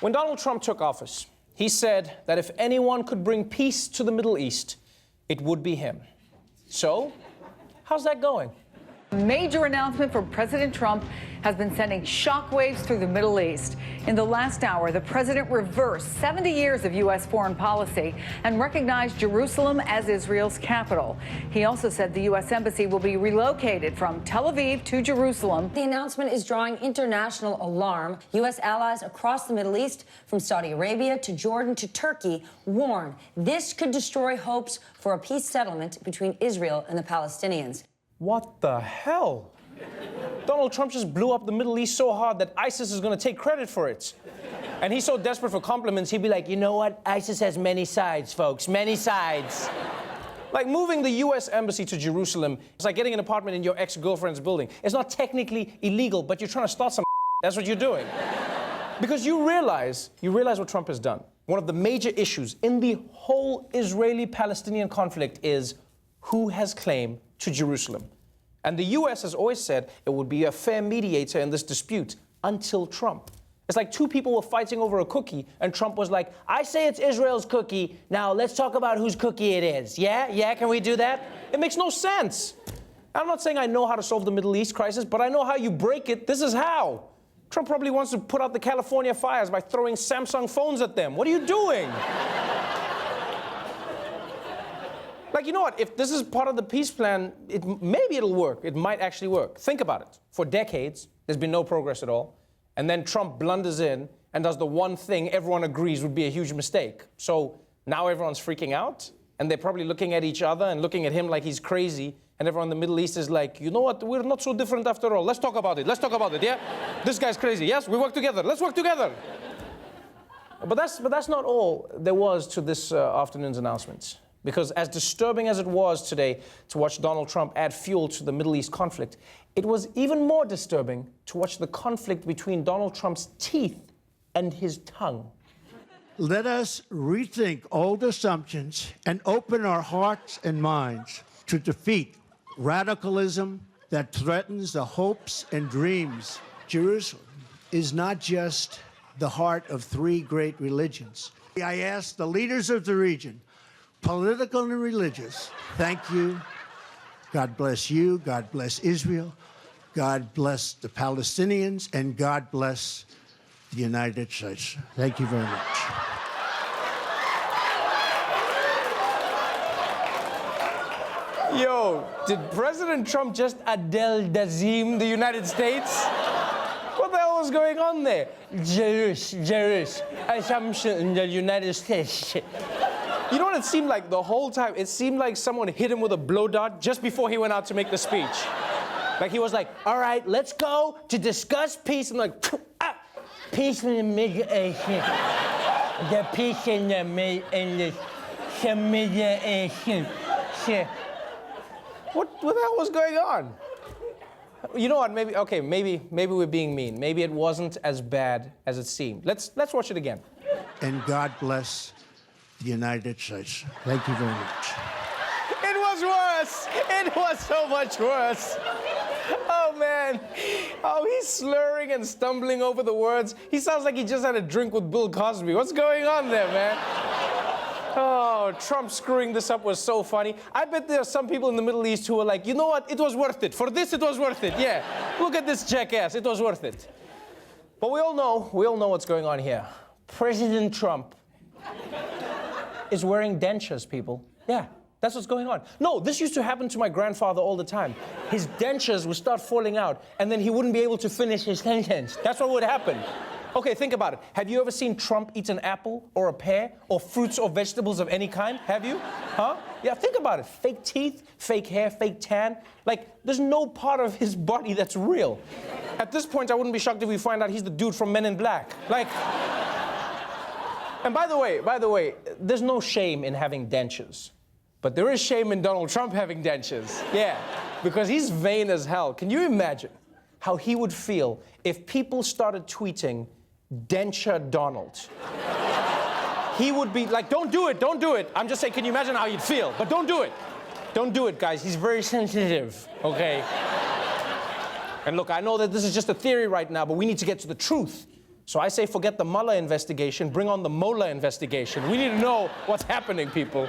When Donald Trump took office, he said that if anyone could bring peace to the Middle East, it would be him. So, how's that going? A major announcement from President Trump has been sending shockwaves through the Middle East. In the last hour, the president reversed 70 years of U.S. foreign policy and recognized Jerusalem as Israel's capital. He also said the U.S. embassy will be relocated from Tel Aviv to Jerusalem. The announcement is drawing international alarm. U.S. allies across the Middle East, from Saudi Arabia to Jordan to Turkey, warn this could destroy hopes for a peace settlement between Israel and the Palestinians. What the hell? Donald Trump just blew up the Middle East so hard that ISIS is going to take credit for it. And he's so desperate for compliments, he'd be like, you know what? ISIS has many sides, folks, many sides. Like moving the U.S. embassy to Jerusalem, it's like getting an apartment in your ex-girlfriend's building. It's not technically illegal, but you're trying to start some That's what you're doing. Because you realize what Trump has done. One of the major issues in the whole Israeli-Palestinian conflict is who has claim to Jerusalem. And the U.S. has always said it would be a fair mediator in this dispute until Trump. It's like two people were fighting over a cookie, and Trump was like, I say it's Israel's cookie, now let's talk about whose cookie it is. Yeah, can we do that? It makes no sense. I'm not saying I know how to solve the Middle East crisis, but I know how you break it. This is how. Trump probably wants to put out the California fires by throwing Samsung phones at them. What are you doing? Like, you know what? If this is part of the peace plan, maybe it'll work. It might actually work. Think about it. For decades, there's been no progress at all. And then Trump blunders in and does the one thing everyone agrees would be a huge mistake. So now everyone's freaking out, and they're probably looking at each other and looking at him like he's crazy. And everyone in the Middle East is like, you know what? We're not so different after all. Let's talk about it. Let's talk about it, yeah? This guy's crazy. Yes, we work together. Let's work together. But that's not all there was to this afternoon's announcements. Because as disturbing as it was today to watch Donald Trump add fuel to the Middle East conflict, it was even more disturbing to watch the conflict between Donald Trump's teeth and his tongue. Let us rethink old assumptions and open our hearts and minds to defeat radicalism that threatens the hopes and dreams. Jerusalem is not just the heart of three great religions. I ask the leaders of the region, political and religious, thank you. God bless you. God bless Israel. God bless the Palestinians. And God bless the United States. Thank you very much. Yo, did President Trump just Adele Dazim the United States? What the hell was going on there? Jerus, assumption in the United States. You know what it seemed like the whole time? It seemed like someone hit him with a blow dart just before he went out to make the speech. Like he was like, all right, let's go to discuss peace. And like, peace in the Middle East. The peace in the Middle East. What the hell was going on? You know what? Maybe we're being mean. Maybe it wasn't as bad as it seemed. Let's watch it again. And God bless the United States. Thank you very much. It was worse. It was so much worse. Oh, man. Oh, he's slurring and stumbling over the words. He sounds like he just had a drink with Bill Cosby. What's going on there, man? Oh, Trump screwing this up was so funny. I bet there are some people in the Middle East who are like, you know what? It was worth it. For this, it was worth it. Yeah. Look at this jackass. It was worth it. But we all know what's going on here. President Trump is wearing dentures, people. Yeah, that's what's going on. No, this used to happen to my grandfather all the time. His dentures would start falling out, and then he wouldn't be able to finish his sentence. That's what would happen. Okay, think about it. Have you ever seen Trump eat an apple or a pear or fruits or vegetables of any kind? Have you? Huh? Yeah, think about it. Fake teeth, fake hair, fake tan. Like, there's no part of his body that's real. At this point, I wouldn't be shocked if we find out he's the dude from Men in Black. Like... And by the way, there's no shame in having dentures. But there is shame in Donald Trump having dentures. Yeah, because he's vain as hell. Can you imagine how he would feel if people started tweeting Denture Donald? He would be like, don't do it, don't do it. I'm just saying, can you imagine how he'd feel? But don't do it. Don't do it, guys. He's very sensitive, okay? And look, I know that this is just a theory right now, but we need to get to the truth. So I say forget the Mueller investigation, bring on the Mola investigation. We need to know what's happening, people.